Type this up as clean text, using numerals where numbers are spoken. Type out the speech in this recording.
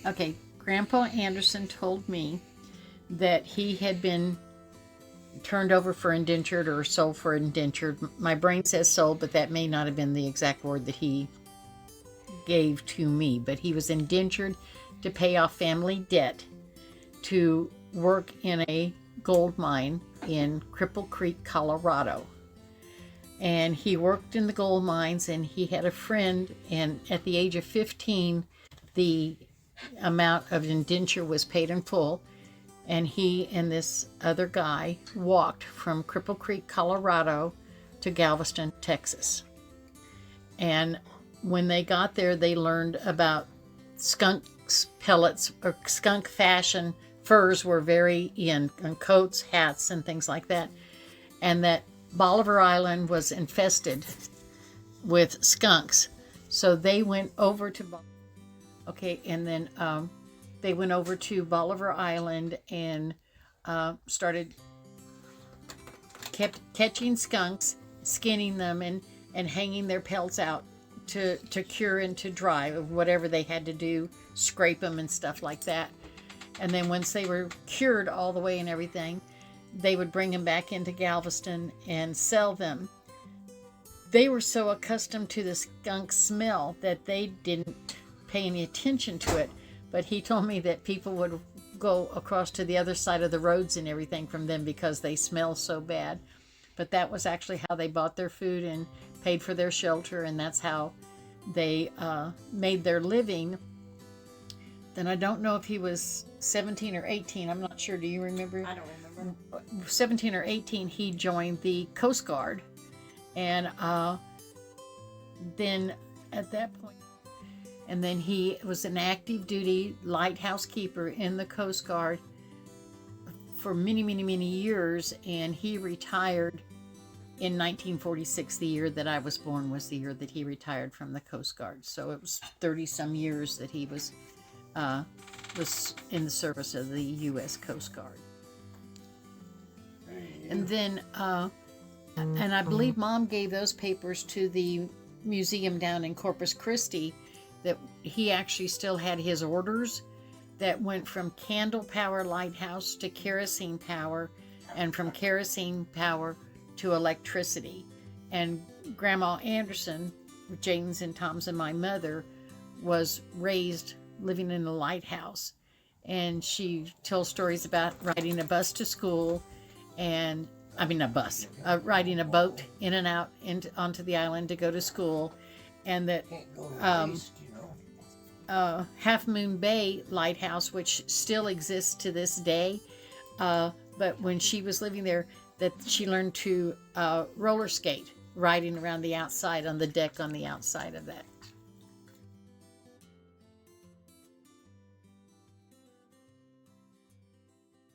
Okay, Grandpa Anderson told me that he had been turned over for indentured or sold for indentured. My brain says sold, but that may not have been the exact word that he gave to me. But he was indentured to pay off family debt to work in a gold mine in Cripple Creek, Colorado. And he worked in the gold mines, and he had a friend, and at the age of 15, the amount of indenture was paid in full, and he and this other guy walked from Cripple Creek, Colorado to Galveston, Texas. And when they got there, they learned about skunk pellets or skunk fashion. Furs were very in, and coats, hats, and things like that. And that Bolivar Island was infested with skunks. So they went over to, okay, and then they went over to Bolivar Island and started kept catching skunks, skinning them, and hanging their pelts out to cure and to dry, whatever they had to do, scrape them and stuff like that. And then once they were cured all the way and everything, they would bring them back into Galveston and sell them. They were so accustomed to the skunk smell that they didn't pay any attention to it. But he told me that people would go across to the other side of the roads and everything from them because they smell so bad. But that was actually how they bought their food and paid for their shelter, and that's how they made their living. Then I don't know if he was 17 or 18. I'm not sure. Do you remember? I don't remember. 17 or 18, he joined the Coast Guard. And then at that point, and then he was an active duty lighthouse keeper in the Coast Guard for many, many, many years. And he retired in 1946. The year that I was born was the year that he retired from the Coast Guard. So it was 30 some years that he was in the service of the U.S. Coast Guard. And then, and I believe Mom gave those papers to the museum down in Corpus Christi, that he actually still had his orders that went from candle power lighthouse to kerosene power, and from kerosene power to electricity. And Grandma Anderson, James and Tom's and my mother, was raised living in a lighthouse. And she tells stories about riding a bus to school, and riding a boat in and out onto the island to go to school. And that Half Moon Bay Lighthouse, which still exists to this day, but when she was living there, that she learned to roller skate, riding around the outside on the deck on the outside of that